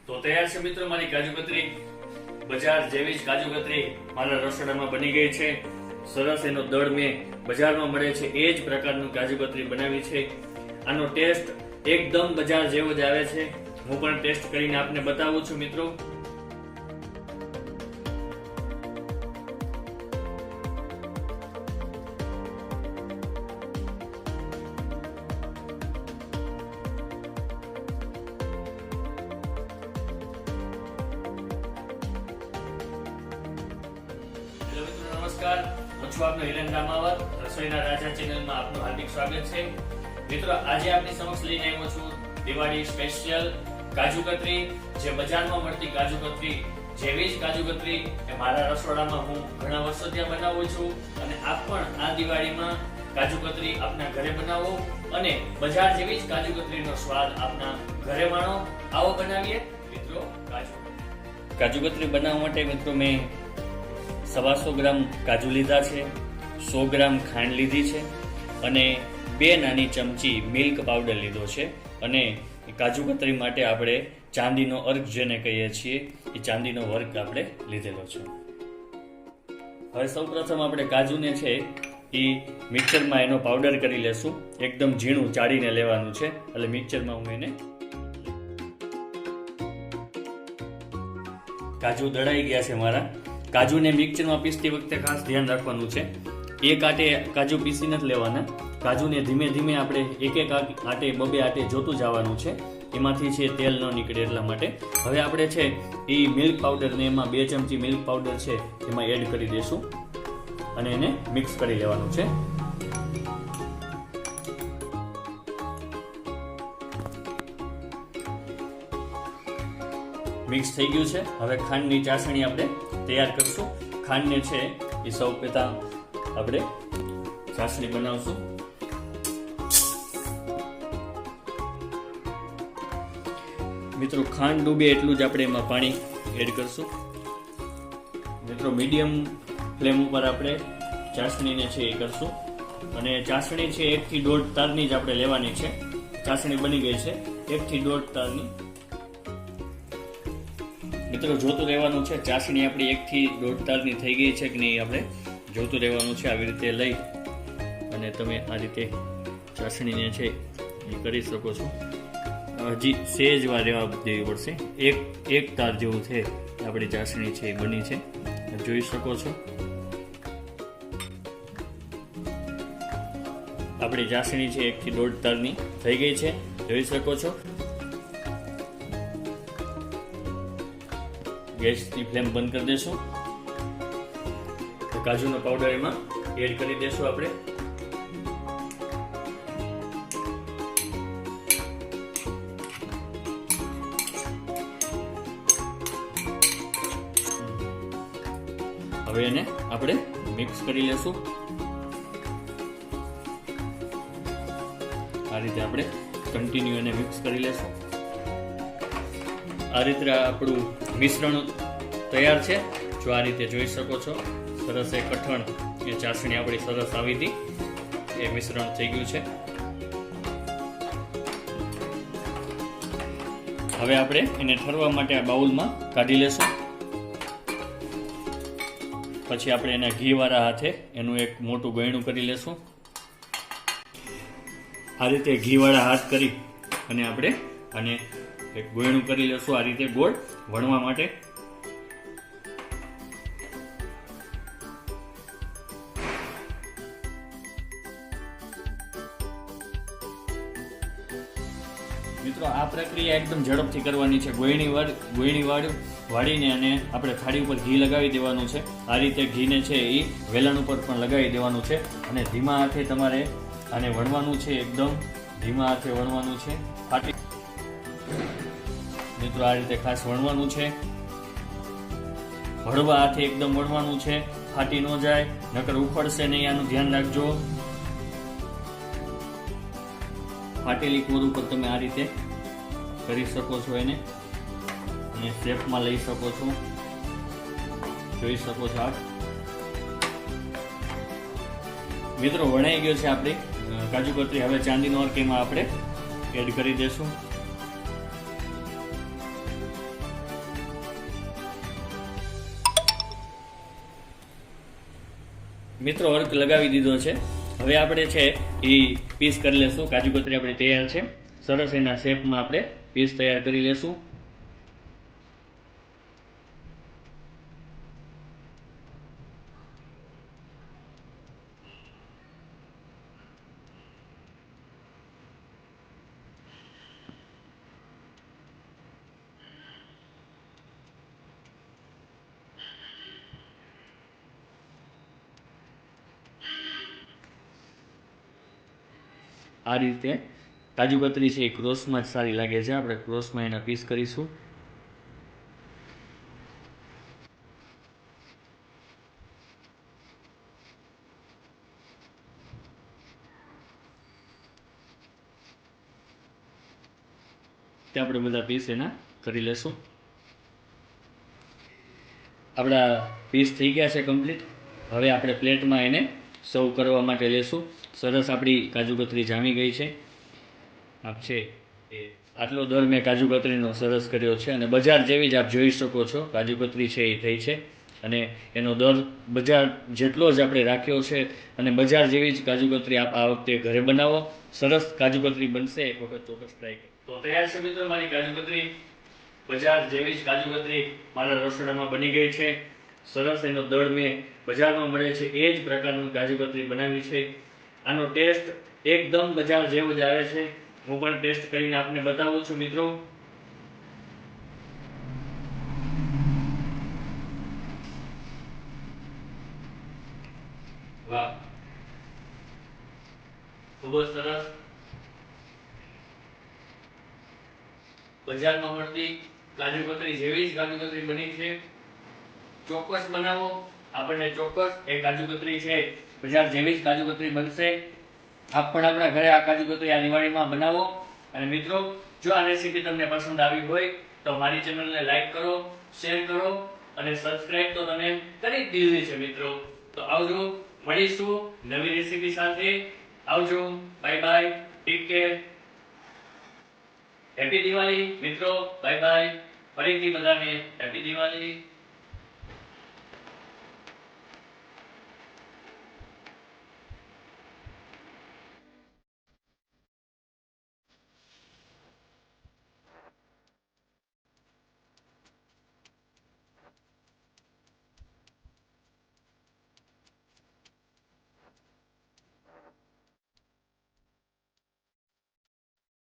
તો તૈયાર છે મિત્રો મારી કાજુ કતરી. બજાર જેવી જ કાજુ કતરી મારા રસોડામાં બની ગઈ છે. સરસ એનો દળ મેં બજારમાં મળે છે એ જ પ્રકારનું કાજુ કતરી બનાવી છે. આનો ટેસ્ટ એકદમ બજાર જેવો જ આવે છે. હું પણ ટેસ્ટ કરીને આપને બતાવું છું મિત્રો. નમસ્કાર, હું છું આપનો હિરેન રામાવત. રસોઈના રાજા ચેનલમાં આપનું હાર્દિક સ્વાગત છે. મિત્રો, આજે આપની સમક્ષ લઈને આવ્યો છું દિવાળી સ્પેશિયલ કાજુ કતરી. જે બજારમાં મળતી કાજુ કતરી જેવી જ કાજુ કતરી એ મારા રસોડામાં હું ઘણા વર્ષોથી બનાવું છું. અને આપ પણ આ દિવાળીમાં કાજુ કતરી આપના ઘરે બનાવો અને બજાર જેવી જ કાજુ કતરીનો સ્વાદ આપના ઘરે માણો. આવો બનાવીએ મિત્રો કાજુ કતરી બનાવવા માટે મિત્રો મેં 125 ગ્રામ કાજુ લીધા છે, 100 ગ્રામ ખાંડ લીધી છે અને 2 નાની ચમચી મિલ્ક પાવડર લીધો છે. અને કાજુ કતરી માટે આપણે ચાંદીનો અર્ક જેને કહીએ છીએ એ ચાંદીનો વર્ક આપણે લીધેલો છે. હવે સૌપ્રથમ આપણે કાજુને છે એ મિક્સરમાં એનો પાવડર કરી લેશું. એકદમ ઝીણું ચાળીને લેવાનું છે. એટલે મિક્સરમાં હું એને કાજુ દળાઈ ગયા છે મારા. કાજુને મિક્સરમાં પીસતી વખતે ખાસ ધ્યાન રાખવાનું છે. એક આટે કાજુ પીસી નથી લેવાના. કાજુને ધીમે ધીમે આપણે એક આટે બબે આટે જોતું જવાનું છે. એમાંથી છે તેલ ન નીકળે એટલા માટે. હવે આપણે છે એ મિલ્ક પાવડરને એમાં 2 ચમચી મિલ્ક પાવડર છે એમાં એડ કરી દઈશું અને એને મિક્સ કરી લેવાનું છે. મિક્સ થઈ ગયું છે. હવે ખાંડની ચાસણી આપણે તૈયાર કરશું. ખાંડને છે એ સૌ પહેલા આપણે ચાસણી બનાવશું. મિત્રો, ખાંડ ડૂબે એટલું જ આપણે એમાં પાણી એડ કરશું. મિત્રો, મીડિયમ ફ્લેમ ઉપર આપણે ચાસણીને છે એ કરશું. અને ચાસણી છે 1 થી 1.5 તારની જ આપણે લેવાની છે. ચાસણી બની ગઈ છે 1 થી 1.5 તારની. મિત્રો, જોતું રહેવાનું છે ચાસણી આપણી 1 થી 1.5 તારની થઈ ગઈ છે કે નહીં આપણે જોતું રહેવાનું છે. આવી રીતે લઈ અને તમે આ રીતે ચાસણીને છે એ કરી શકો છો. હજી સેજ વાર રહેવા દેવી પડશે. એક તાર જેવું છે આપણી ચાસણી છે એ બની છે, જોઈ શકો છો. આપણી ચાસણી છે 1 થી 1.5 તારની થઈ ગઈ છે, જોઈ શકો છો. ગેસની ફ્લેમ બંધ કરી દેશું. કાજુનો પાવડર એમાં એડ કરી દેશું આપણે. હવે એને આપણે મિક્સ કરી લેશું. આ રીતે આપણે કન્ટિન્યુ એને મિક્સ કરી લેશું. આ રીતે આપણું મિશ્રણ તૈયાર છે. જો આ રીતે જોઈ શકો છો, સરસ એ કઠણ એ ચાસણી આપણી સરસ આવી હતી. એ મિશ્રણ થઈ ગયું છે. હવે આપણે એને ઠરવા માટે આ બાઉલમાં કાઢી લેશું. પછી આપણે એના ઘીવાળા હાથે એનું એક મોટું ગળણું કરી લેશું. આ રીતે ઘીવાળા હાથ કરી અને આપણે આને એક ગોળણું કરી લેશું. આ રીતે ગોળ વણવા માટે. મિત્રો, આ પ્રક્રિયા એકદમ ઝડપથી કરવાની છે. ગોળણી વાળીને અને આપણે થાળી ઉપર ઘી લગાવી દેવાનું છે. આ રીતે ઘીને છે એ વેલણ ઉપર પણ લગાવી દેવાનું છે. અને ધીમા હાથે તમારે આને વણવાનું છે. એકદમ ધીમા હાથે વણવાનું છે. મિત્રો, આ રીતે ખાસ વણવાનું છે. હળવા હાથે એકદમ વણવાનું છે. ફાટી ન જાય, નકર ઉખડશે નહીં. આનું ધ્યાન રાખજો. ફાટેલી કોર ઉપર તમે આ રીતે કરી શકો છો એને, અને શેપમાં લઈ શકો છો. જોઈ શકો છો આપ. મિત્રો, વણાઈ ગયો છે આપણી કાજુ કતરી. હવે ચાંદીનો અર્ક એમાં આપણે એડ કરી દેશું. મિત્રો વર્ક લગાવી દીધો છે. હવે આપણે છે એ પીસ કરી લેશું. કાજુ કતરી આપણે તૈયાર છે. સરસ એના શેપમાં આપણે પીસ તૈયાર કરી લેશું. આ રીતે કાજુ કતરી છે એ ક્રોસમાં જ સારી લાગે છે. આપણે ક્રોસમાં એના પીસ કરીશું. ત્યાં આપણે બધા પીસ એના કરી લેશું. આપણા પીસ થઈ ગયા છે કમ્પ્લીટ. હવે આપણે પ્લેટમાં એને સર્વ કરવા માટે લેશું. સરસ આપણી કાજુ કતરી જામી ગઈ છે. આપ છે એ આટલો દર મેં કાજુ કતરીનો સરસ કર્યો છે અને બજાર જેવી જ આપ જોઈ શકો છો કાજુ કતરી છે એ થઈ છે. અને એનો દર બજાર જેટલો જ આપણે રાખ્યો છે અને બજાર જેવી જ કાજુ કતરી આપ આ વખતે ઘરે બનાવો. સરસ કાજુ કતરી બનશે. એક વખત ચોક્કસ ટ્રાય કરો. તો તૈયાર છે મિત્રો મારી કાજુ કતરી. બજાર જેવી જ કાજુ કતરી મારા રસોડામાં બની ગઈ છે. સરસ એનો દળ મેં બજારમાં મળે છે એ જ પ્રકારનું કાજુ કતરી બનાવી છે. આનો ટેસ્ટ એકદમ બજાર જેવો જ આવે છે. હું પણ ટેસ્ટ કરીને આપને બતાવું છું મિત્રો. વાહ, ખૂબ જ સરસ. બજારમાં મળતી કાજુ કતરી જેવી જ કાજુ કતરી બની છે. ચોક્કસ બનાવો. આપણને ચોક્કસ એ કાજુ કતરી છે બજાર જેવી જ કાજુ કતરી બનશે. આપ પણ આપણા ઘરે આ કાજુ કતરી આ દિવાળીમાં બનાવો. અને મિત્રો, જો આ રેસીપી તમને પસંદ આવી હોય તો મારી ચેનલને લાઈક કરો, શેર કરો અને સબસ્ક્રાઇબ તો તમે કરી જ દીધી છે મિત્રો. તો આવજો, મળીશું નવી રેસીપી સાથે. આવજો, bye bye, take care. Happy Diwali મિત્રો, બાય બાય. ફરીથી બધાને હેપી દિવાળી.